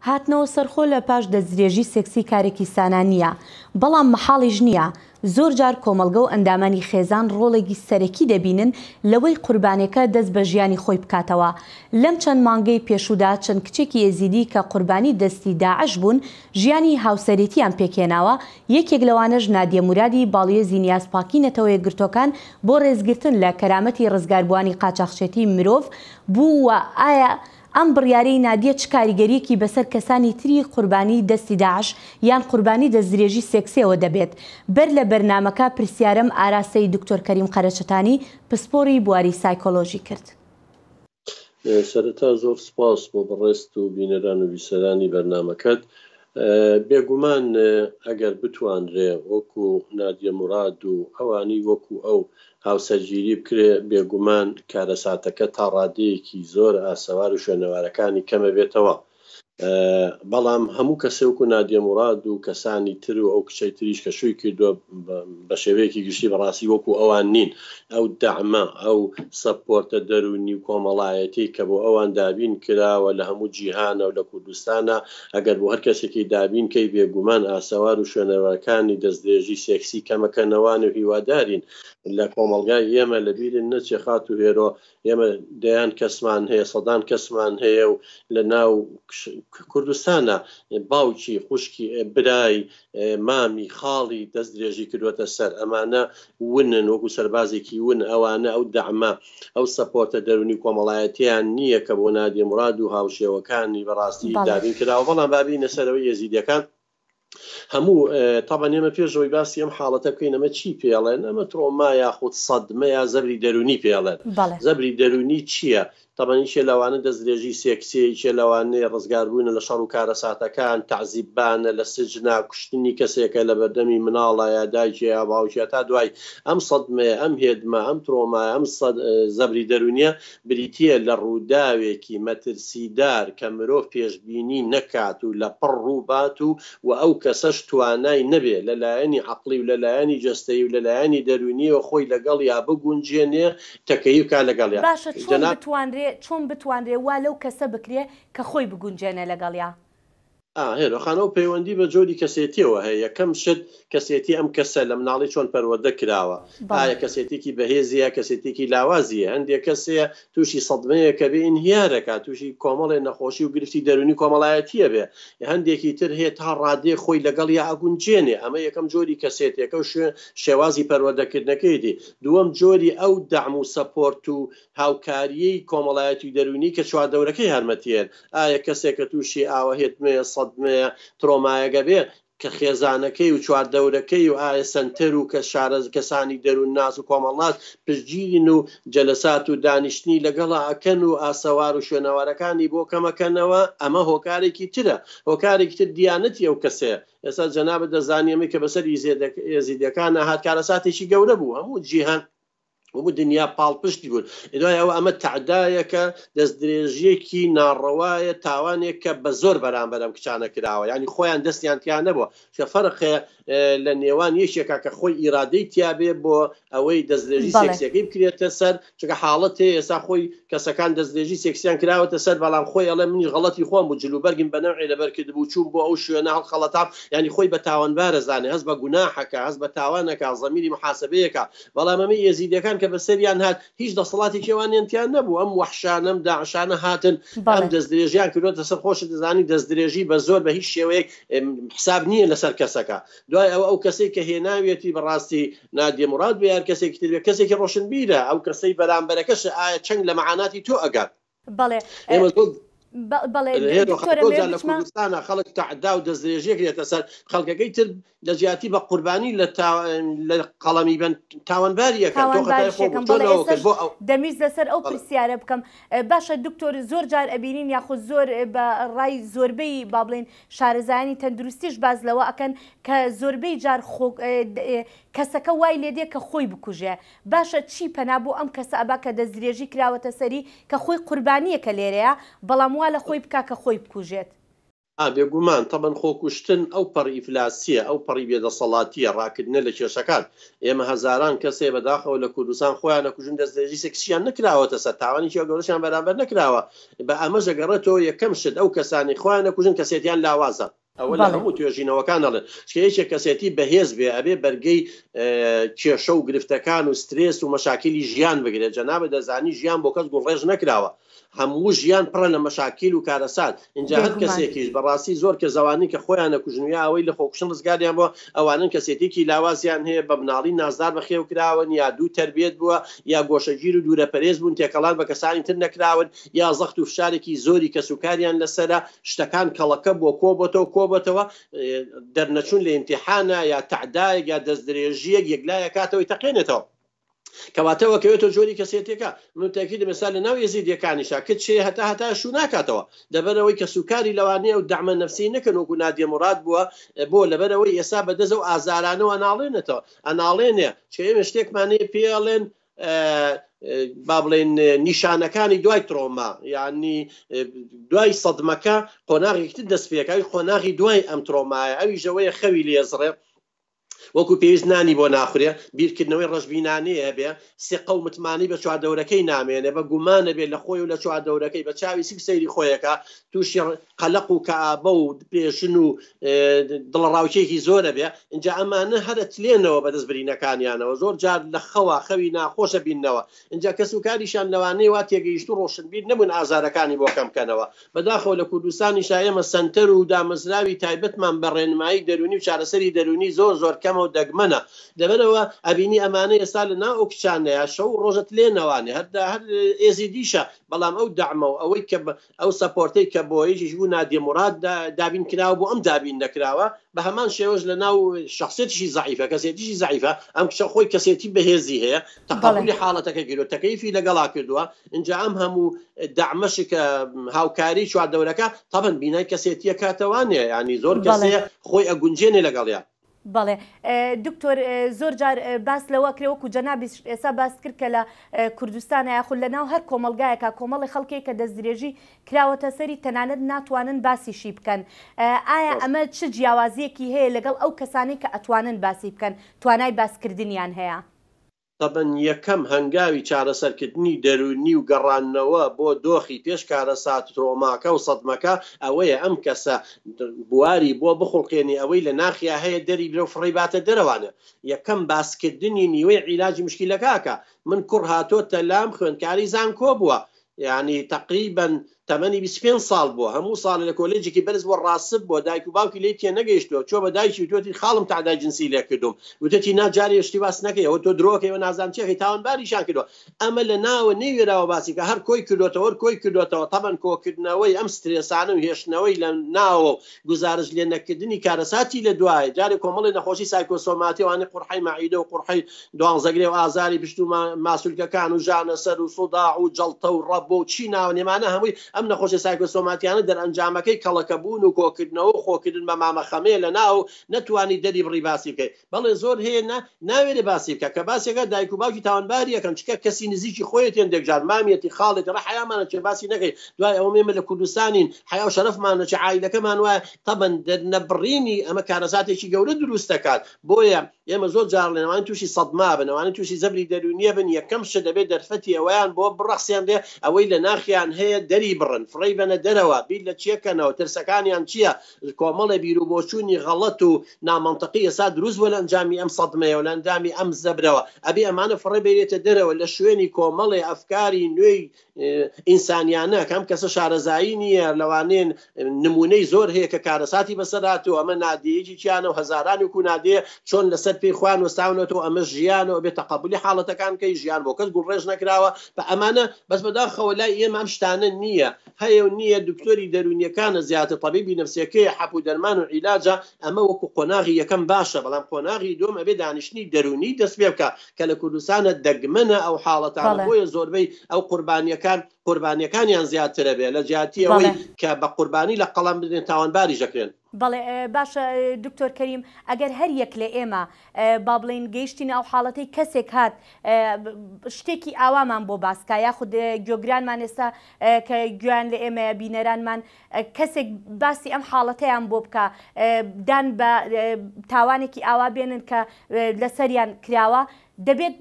هاتنەوە سەرخۆ لە پاش دەستدرێژی سێکسی کارێکی سانە نییە، بەڵام مەحاڵیش نییە. زۆر جار کۆمەڵگە و ئەندامانی خێزان ڕۆڵێکی سەرەکی دەبینن لەوەی قوربانەکە دەست بە ژیانی خۆی بکاتەوە. لەم چەند مانگەی پێشودا چەند کچێکی ئێزیدی کە قوربانی دەستی داعش بوون ژیانی هاوسەرێتیان پێکێناوە. یەکێک لەوانەش نادیە مورادی باڵیێزی نیازپاکی نەتەوە یەکگرتوەکان بۆ ڕێزگرتن لە کەرامەتی ڕزگاربووانی قاچاقچێتی مرۆڤ بووە. ئایا ئەم بڕیارەی نادیە چ کاریگەریەکی بەسەر کەسانی تری قوربانی دەستی داعش یان قوربانی دەستدرێژی سێکسیەوە دەبێت؟ بەر لە بەرنامەکە پرسیارم ئاراسەی دکتۆر کەریم قەرەچەتانی پسپۆری بواری سایکۆلۆژی کرد. سەرەتا زۆر سپاس بۆ بەڕێست و بینەران و بیسەرانی بەرنامەکەت. بێگومان ئەگەر بتوانرێ وەکو نادیە موراد و ئەوانی وەکو ئەو هاوسەرگیری بکرێ، بێگومان کارەساتەکە تا ڕادەیەکی زۆر ئاسەوار و شوێنەوارەکانی کەمە بێتەوە. بەڵام هەموو کەسێکو نادیە موراد و کەسانی تر و ئەو کچەی تریش کە شووی کردووە بە شێوەیەکی گشتی بەڕاستی وەکو ئەوان نین. ئەو دەعمە ئەو سەپۆرتە دەرونی و کۆمەڵایەتی کە بۆ ئەوان دابین کراوە لە هەموو جیهانە و لە کوردستانە، ئەگەر بۆ هەر کەسێکی دابین کەی بێگومان ئاسەوار و شوێنەوەکانی دەستدرێژی سێکسی کەمەکەنەوان و هیوادارین لە کۆمەلگای ئێمە لەبیرن نەچێ خات و هێرۆ. ئێمە دەیان کەسمان هەیە، سەدان کەسمان هەیە و لە ناو کوردستانە باوکی خوشکی برای مامی خاڵی دەستدرێژی کردوەتە سەر. ئەمانە ونن وەکو سەربازێکی ون. ئەوانە ئەو دەعمە ئەو سەپۆرتە دەرونی کۆمەڵایەتیان نییە کە بۆ نادیە موراد و هاوشێوەکانی بەڕاستی دابین کراوە. بەڵام بابینە سەرەوەی یەزیدیەکان هەموو تابان ئێمە پێشەوەی باسی ئەم حاڵەتە بکەین. ئەمە چی پێڵێن؟ ئەمە ترۆما یاخود سەدمە یا زەبری دەرونی پێڵێن. زەبری دەرونی چییە؟ تەبەنیشێ لەوانە دەستدرێژی سێکسیەیەکێ لەوانەیە ڕزگاربوونە لە شەڕ و کارەساتەکان، تەعزیبانە لە سجنا، کوشتنی کەسێکە لە بەردەمی مناڵە یا دایکێ یا باوکێ. تا دوای ئەم سەدمەیە، ئەم هێدمە، ئەم ترۆمایە، ئەم زەبری دەرونیە بریتیە لە ڕووداوێکی مەترسیدار کە مرۆڤ پێشبینی نەکات و لە پڕ ڕووبات و ئەو کەسەش توانای نەبێ لەلایەنی عەقڵی و لەلایەنی جەستەیی و لەلایەنی دەرونیەوە خۆی لەگەڵ یا بگونجێنێ تەکەیف کا لەگەڵیا. چۆن بتوانرێ وا لەو کەسە بکرێ کە خۆی بگونجێنە لەگەڵیا؟ هێرەخانەوە پەیوەندی بە جۆری کەسێتیەوە هەیە. یەکەم شت کەسێتی ئەم کەسە لە مناڵی چۆن پەروەردە کراوە. ئایا کەسێتێکی بەهێزیە، کەسێتێکی لاوازیە؟ هەندێک کەسەیە تووشی سەدمەیە کە بێ ئینهیارەکە، تووشی کۆمەڵێ نەخۆشی و گرفتی دەرونی کۆمەڵایەتیە بێ. هەندێکی تر هەیە تا ڕادێ خۆی لەگەڵ یا ئەگونجێنێ. ئەمە یەکەم جۆری کەسێتێکە و شێوازی پەروەردەکردنەکەیتی. دووەم جۆری ئەو دەعم و سەپۆرت و هاوکاریەی کۆمەڵایەتی دەرونی کە چواردەورەکەی هەرمەتیێن. ئایا کەسێکە تووشی ئاوەهێتمەیە، سەدمەیە، ترۆمایەگە بێ کە خێزانەکەی و چواردەورەکەی و ئایا سنتەر و کە شارە کەسانی دەرون ناز و کۆمەڵات پشتگیرن و جەلەسات و دانیشتنی لەگەڵا ئەکەن و ئاسەوار و شوێنەوارەکانی بۆ کەمەکەنەوە. ئەمە هۆکارێکی ترە، هۆکارێکی تر دیانەتی ئەو کەسەیە. ئێستا جەنابەت دەزانیەمە کە بەسەر ئێزیدیەکانە هات کارەساتێکی گەورە بوو. هەموو جیهان وەبوو دنیا پاڵپشتی بوون. دوای ئەوە ئەمە تەعدایەکە دەستدرێژیەکی ناڕەوایە، تاوانێک کە بە زۆر بەرامبەر ئەم کچانە کراوە. ینی خۆیان دەستیان تیان نەبووە. فەرقێ لە نێوان یەکێکە کە خۆی ئیرادەی تیابێ بۆ ئەوەی دەستدرێژی سێکسیەکەی بکرێتە سەر. چونکە حاڵەت هەیە ئێستا خۆی کەسەکان دەستدرێژی سێکسیان کراوەتە سەر، بەڵام خۆی ئەڵێ منی غەڵەتی خۆم بوو، جلوبەرگم بە نەوعی لەبەر کردبوو، چوون بۆ ئەو شوێنە هەڵخەڵەتام. ینی خۆی بە تاوانبارە زانێ، هەست بە گوناحەکە، هەست بە تاوانەکە، زەمیری محاسبەیەکە. بەڵام ئەمە یەزیدیەکان کە بەسەریان هات هیچ دەسەڵاتی کێوانیانتیان نەبوو. ئەم وەحشانە، ئەم داعشانە هاتن ئەم دەستدرێژیان کردوتە سەر. خۆشت دەزانی دەستدرێژی بە زۆر بە هیچ شێوەیەک حساب نییە لەسەر کەسەکە. دوای ئەو کەسێک کە هێناوێتی بەڕاستی نادیە موراد بە یار کەسێکی تر بێ، کەسێکی ڕۆشنبیرە، ئەو کەسەی بەرامبەرەکەش ئایا چەنگ لە مەعاناتی تۆ ئەگات. بەڵێ لە کوردستانە خەڵک تەعدا و دەستدرێژیەک دێتە سەر، خەڵکەکەی تر لە جیاتی بە قوربانی لە قەڵەمی بن تاوانباریەکە. دەمیز لەسەر ئەو پرسیارە بکەم. باشە دکتۆر، زۆر جار ئەبینین یاخود زۆر بە ڕای زۆربەی با بڵێن شارەزایانی تەندروستیش باز لەوە ئەکەن کە زۆربەی جار کەسەکە وای لێدێ کە خۆی بکوژێ. باشە چی پەنا بۆ ئەم کەسە ئەبا کە دەستدرێژی کراوەتە سەری کە خۆی قوربانیەکە لێرەیە، بەڵام وا لە خۆی بکا کە خۆی بکوژێت؟ بێگومان تەبەن خۆکوشتن ئەو پەڕ ئیفلاسیە ئەو پەڕی بێدەسەڵاتیە ڕاکردنە لە کێشەکان ئێمە هەزاران کەسێ بەداخەوە لە کوردستان خۆیان نەکوژن دەستدرێژی سێکسیان نکراوەتە سەر تاوانێکی گەورەشیان بەرامبەر نکراوە بە ئەمەژە گەڕێتەوە یەکەم شت ئەو کەسانی خۆیان نەکوژن کەسێتیان لاوازە ئەوە لە هەموو توێژینەوەکان دەڵێن شکەیەکێک کەسێتی بەهێز بێ ئەبێ بەرگەی کێشە و گرفتەکان و سترێس و مەشاکلی ژیان بگرێت جەنابە دەزانی ژیان بۆ کەس گوڵڕێژ نەکراوە هەموو ژیان پڕە لە مەشاکیل و کارەسات اینجا هەر کەسێکیش بەڕاستی زۆر کە زەوانی کە خۆیان نەکوژنویا ئەوەی لە خۆکوشن ڕزگاریان بۆ ئەوانن کەسێتێکی لاوازیان هەیە بە مناڵی نازدار بەخێو کراون یا دوو تربێت بووە یا گۆشەگیر و دوورە پەرێز بوون تێکەڵان بە کەسانی تر نەکراون یا زەخت و فشارێکی زۆری کەسوکاریان لەسەرە شتەکان کەڵەکە بۆ کۆبەتەوە دەرنەچوون لە ئیمتیحانە یا تەعدایەک یا دەستدرێژیەک یەکلایە کاتەوەی تەقێنێتەوە کەواتەوە کەوێتە جۆری کەسێتێکە من تاکید مثال لە ناو یەزیدیەکانیشا کچ شێ هەتا شو ناکاتەوە لەبەرەوەی کە سوکاری لەوانەیە و دەعمە نەفسی نەکەن وەکو نادیە موراد بووە بۆ لەبەرەوەی ئێستا بەدەست و ئازارانەوە ئەناڵێنێتەوە ئەناڵێنێ چێمە شتێکمانەیە پێڵێن با بڵێن نیشانەکانی دوای ترۆما یعنی دوای سەدمەکە قۆناغێکتر دەست پێکەوی قۆناغی دوای ئەم ترۆمایە ئەوی ژەوەیە خەوی لێزڕێ وەکو پێویست نانی بۆ ناخورێ بیرکردنەوەی ڕژبینانەیە بێ سێ قەومتمانی بە چواردەورەکەی نامێنێ بە گومانە بێت لە خۆی و لە چواردەورەکەی بە چاوی سیک سەیری خۆیەکە تووشی قەلق و کەئابە و پێشن و دڵڕاوکێکی زۆرە بێ اینجا ئەمانە هەرە تلێنەوە بەدەست برینەکانیانەوە زۆر جار لە خەوی ناخۆشە بینەوە اینجا کەسوکاریشان لەوانەیە وا تێگەیشت و ڕۆشنبیر نەبوون ئازارەکانی بۆ کەمکەنەوە بەداخەوە لە کوردستانیشا ئێمە سەنتەر و دامەزراوی تایبەتمان بە ڕێنمایی دەرونی و چارەسەری دەرونی زۆر کەمە و دەگمەنە دەبەرەوە ئەبینی ئەمانە ئێستا لە ناو ئەو کچانەیە شەو ڕۆژت لێنەوانێ هەر ئێزی دیشە بەڵام ئەو دەعمە و ئەوەی کە ئەو سەپۆرتەی کە بۆیژیش بوو نادیە موراد دابین کراوە بۆ ئەم دابین نەکراوە بە هەمان شێوەش لە ناو شخصێتیشی زعیفە کەسێتیشی زعیفە ئەم کچە خۆی کەسێتی بەهێزی هەیە تەقابلی حاڵەتەکە گیرۆ تەکەیفی لەگەڵا کردووە اینجا ئەم هەموو دەعمەشی کە هاوکاری چواردەورەکە تەبەن بینای کەسێتیە کاتەوانێ ینی زۆر کەسەیە خۆی ئەگونجێنێ لەگەڵیان بەڵێ دکتۆر زۆر جار باس لەوە کرێوەکو جەنابی ئێستا باس کرد کە لە کوردستانە یاخود لە ناو هەر کۆمەلگایەکە کۆمەڵی خەڵکێک کە دەستدرێژی کراوەتە سەری تەنانەت ناتوانن باسیشی بکەن ئایا ئەمە چ جیاوازیەکی هەیە لەگەڵ ئەو کەسانی کە ئەتوانن باسی بکەن توانای باسکردنیان هەیە طبعا یەکەم هەنگاوی چارەسەرکردنی دەرونی و گەڕانەوە بۆ دۆخی پێش کارەسات ترۆماکە و سەدمەکە ئەوەیە ئەم کەسە بواری بۆ بخڵقێنی ئەوەی لە ناخیا هەیە دەری لەو فڕیباتە دەرەوانە یەکەم باسکردنی نیوەی عیلاجی مشکلەکەکە من کوڕ هاتۆتە لام خوێندکاری زانکۆ بووە یعنی تقریبا تەمەنی 25 ساڵ بووە هەموو ساڵ لە کۆلێجێکی بەرز بۆ ڕاسب بۆ دایک و باوکی لێ تێ نەگەیشتووە چۆ بە دایکی وتۆتی خاڵم تعدای جنسی لێ کردوم وتێتی ناجاری شتی باس نەکەیەوە تۆ درۆکەوە نازان چێکی تاوانباریشان کردووە ئەمە لە ناوە نەیوێراوە باسی کە هەر کۆی کردوتەوە کۆی کردوتەوە تەبەن کۆکردنەوەی ئەم سترێسانە و هێشتنەوەی لە ناوە گزارش لێ نەکردنی کارەساتی لە دوای جارێک کۆمەڵی نەخۆشی سایکۆسۆماتیوانی قورحەی مەعیدە و قورحەی دوانزەگرێ و ئازاری پشت و ماسوولکەکان و ژانە سەر و سووداع و جەڵتە و ڕەب و چی ناوە نێمانە هەمووی ئەم نەخۆشی سایکۆسۆماتیانە دەرئەنجامەکەی کەڵەکەبوون و کۆکردنەوە و خۆکردن بە مامەخەمەیە لە ناو نەتوانی دەری بڕی باسی بکەیت بەڵێ زۆر هەیە ناوێرە باسی بکە کە باسێکە دایک و باوکی تاوانباریەکەن چکە کەسی نزیکی خۆیەتێن دێکجار مامێتی خاڵێت ڕە حیامانە چێ باسی نەکەی دوای ئەوە مێمە لە کوردستانین حیا و شەرەفمانە چه عایلەکەمان وایە تەبەن دەرنەبڕینی ئەمە کارەساتێکی گەورە دروست دەکات بۆیە ئێمە زۆر جار لەوانێت تووشی سەدما بن ئەوانێت تووشی زەبری دەرونیە بن یەکەم شت دەبێت دەرفەتی ئەوەیان بۆ بڕەخسیان دێ ئەوەی لە ناخیان هەیە دەری بڕن فڕی بەنە دەرەوە بیر لە چیەکەنەوە ترسەکانیان چییە کۆمەڵە بیرروبۆچوونی غەڵەت و نامەنتەقی ئێستا دروست بووە لە ئەنجامی ئەم سەدمەیە و لە ئەنجامی ئەم زەبرەوە ئەبێ ئەمانە فڕێ بێتە دەرەوە لە شوێنی کۆمەڵی ئەفکاری نوێی ئینسانیانە کەم کەسە شارەزایی نییە لەوانێن نمونەی زۆر هەیە کە کارەساتی بەسەراتەوە ئەمە نادیەکی چیانە و هەزارانی وکو نادێ چۆن لەسەر پێی خوان وەستاونەوە ئەمە ژیانەوە بێت تەقەبولی حاڵەتەکان کەی ژیان بۆ کەس گوڵڕێژ نەکراوە بە ئەمانە بەس بەداخەوە لای ئێمە ئەم شتانە نییە هەیە و نییە دکتۆری دەرونیەکانە زیاتر طبیبی نفسیەکەی حەپوو دەرمان و عیلاجە ئەمە وەکو قۆناغی یەکەم باشە بەڵام قۆناغی دوم ئەبێ دانیشتنی دەرونی دەست پێ بکە کە لە کوردستانە دەگمەنە ئەو حاڵەتانە بۆیە زۆربەی ئەو قوربانیەکانیان زیاترە بێ لە جیاتی ئەوەی کە بە قوربانی لە قەڵام بدرێن تاوانباری ژەکرێن بەڵێ باشە دکتۆر کەریم ئەگەر هەر یەک لە ئێمە با بڵین گەیشتین ئەو حاڵەتەی کەسێک هات شتێکی ئاوامان بۆ باسکە یاخود گوێگرانمان ئێستا کە گویان لە ئێمە بینەرانمان کەسێک باسی ئەم حاڵەتەیان بۆ بکە دان بە تاوانێکی ئاوا بێنن کە لەسەریان کراوە دەبێت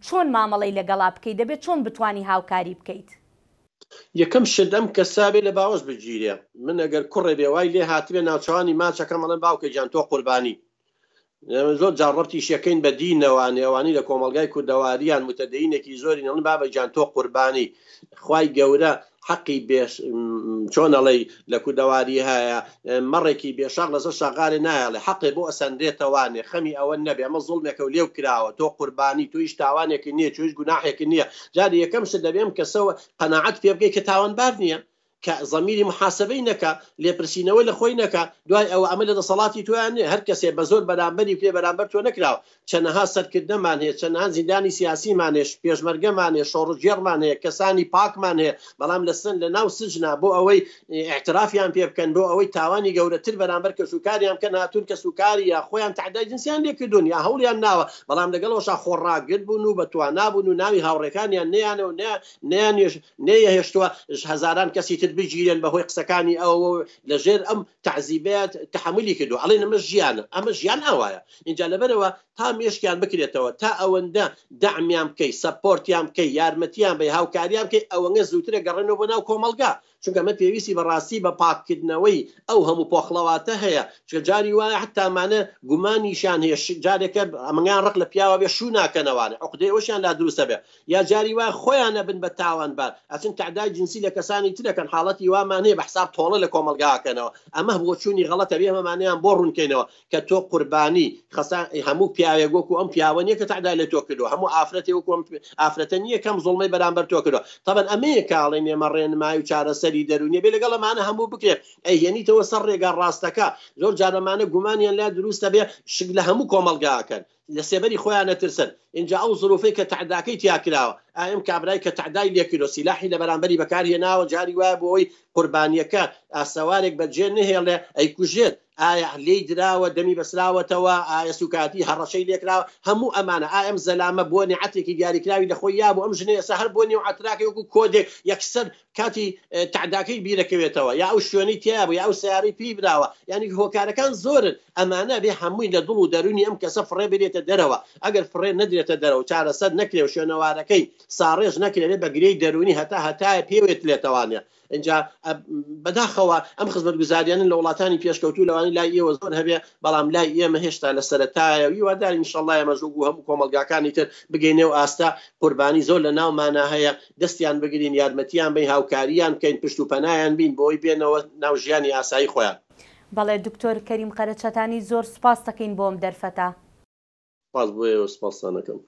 چۆن مامەڵەی لەگەڵا بکەیت دەبێت چۆن بتانی هاوکاری بکەیت یەکەم شدەم کە سابێ لە باوەش بگیرێ من ئەگەر کوڕێ بێوای لێ هاتوێ ناوچوانی ماچەکە مەڵێن باوکە گیان تۆ قوربانی زۆر جاڕەتی شەکەین بە دینەوە ئێوانی لە کۆمەلگای کوردەواریان متەدەینێکی زۆری نڵن بابە گیان تۆ قوربانی خوای گەورە حەقی چۆنەڵی لە کوردەواری هەیە مەڕێکی بێشاق لەسەر شاغارێ نایڵێ حەقێ بۆ ئەسەندرێتەوانێ خەمی ئەوە نەبێ ئەمە زوڵمێکە و لێو کراوە تۆ قوربانی تویش تاوانێکی نییە تویش گوناحێکی نییە جاری یەکەم شت دەبێم کەسەوە قەناعەت پێ بگەی کە تاوانبار نییە کە زەمیری محاسبەی نەکە لێپرسینەوەی لە خۆی نەکە دوای ئەوە ئەمە لە دەسەڵاتی تویان نیە هەر کەسێ بە زۆر بەرامبەری پێ بەرامبەر تۆ نەکراوە چەندەها سەرکردنەمان هەیە چەندەها زیندانی سیاسیمان هەیە پێشمەرگەمان هەیە شۆڕژێڕمان هەیە کەسانی پاکمان هەیە بەڵام لە ناو سجنا بۆ ئەوەی اعترافیان پێ بکەن بۆ ئەوەی تاوانی گەورەتر بەرامبەر کەسوکاریان کە هاتوون کەسوکاری یا خۆیان تعدای جنسیان لێکردون یا هەوڵیان ناوە بەڵام لەگەڵەوەشا خۆڕاگرت بوون و بەتوانابوون و ناوی هاوڕێکانیان نەیانەوە نەیەهێشتووە هەزاران کەسی تر بگیرێن بەهۆی قسەکانی ئەوە لەژێر ئەم تعزیبات تحملی کردو ئەڵێن ئەمە ژیانە ئەمە ژیان ئەوایە اینجا لەبەرەوە تا مێشکیان بکرێتەوە تا ئەوەندە دەعمیان بکەی سەپۆرتیان بکەی یارمەتیان بە هاوکاریان بکەی ئەوەنگە زووترە گەڕێنەوە بۆ ناو کۆمەلگا چونکە ئەمە پێویستی بەڕاستی بە پاککردنەوەی ئەو هەموو پۆخڵەواتە هەیە چکە جاری وایە حتامانە گومانیشان هەیە جارێکە ئەمەیان ڕق لە پیاوە بێ شوو ناکەنەوانە عقدەی ئەوشیان لا دروستە بێ یا جاری وایە خۆیان نەبن بە تاوانبار ئەچن تعدای جنسی لە کەسانی ترەکەن حاڵەتی وامان هەیە بە حساب تۆڵە لە کۆمەلگاکەنەوە ئەمە بۆ چوونی غەڵەتە بێ ئەمەمانیان بۆ ڕوونکەینەوە کە تۆ قوربانی هەموو پیاوێک وەکو ئەم پیاوە نیە کە تعدای لە تۆ کردو هەموو ئافرەتی وەکو ئافرەتە نییە کەم زوڵمەی بەرامبەر تۆ کردو طبعا ئەمەیە کاڵێن ئێمە ڕێنمایی و چارەسەری دەرونیە بێ لەگەڵەمانە هەموو بکرێت ئەیهێنیتەوە سەر ڕێگا ڕاستەکە زۆر جارەمانە گومانیان لا دروستە بێ شک لە هەموو کۆمەلگاکەن لە سێبەری خۆیان نەترسن اینجا ئەو زروفەی کە تعداکەی تیاکراوە ئایم کابرای کە تعدای لێکردو سیلاحی لە بەرامبەری بەکارهێناوە جاری وایە بۆ ئەوی قوربانیەکە ئاسەوارێک بەجێ نهێڵێ ئەیکوژێت ئایا لێی دراوە دەمی بەسراوەتەوە ئایا سوکاتی هەڕەشەی لێکراوە هەموو ئەمانە ئایم زەلامە بۆ نێعەتێکی دیاریکراوی لە خۆی یا بۆ ئەم ژنە ئێستا هەر بۆ نێو عەتراکە وەکو کۆدێک یەکسەر کاتی تعداکەی بیرەکەوێتەوە یا ئەو شوێنەی تیا بوو یا ئەو سیارەی پێی براوە یعنی هۆکارەکان زۆرن ئەمانە بێ هەمووی لە دڵ و دەرونی ئەم کەسە فڕێ بێتە دەرەوە ئەگەر فڕێ نەدرێتە دەرەوە چارەسەر نەکرێ و شوێنەوارەکەی ساڕێژ نەکرێت بە گرەی دەرونی هەتایە پێوێت لێتەوانێ اینجا بەداخەوە ئەم خزمەتگوزاریانن لە وڵاتانی پێشکەوتوو لەوانی لای ئێوە زۆر هەبێ بەڵام لای ئێمە هێشتا لە سەرەتایە هیوادارین ئینشەڵڵا ئێمە زوو هەموو کۆمەلگاکانی تر بگەینێ و ئاستا قوربانی زۆر لە ناومانە هەیە دەستیان بگرین یارمەتیان بین هاوکاریان بکەین پشت و پەنایان بین بۆی بێنەوە ناو ژیانی ئاسایی خۆیان. بەڵێ دکتۆر کەریم قەرەچەتانی زۆر سوپاس دەکەین بۆم دەرفەتە. سپاس بۆ ئێوە سپاسان دەکەم.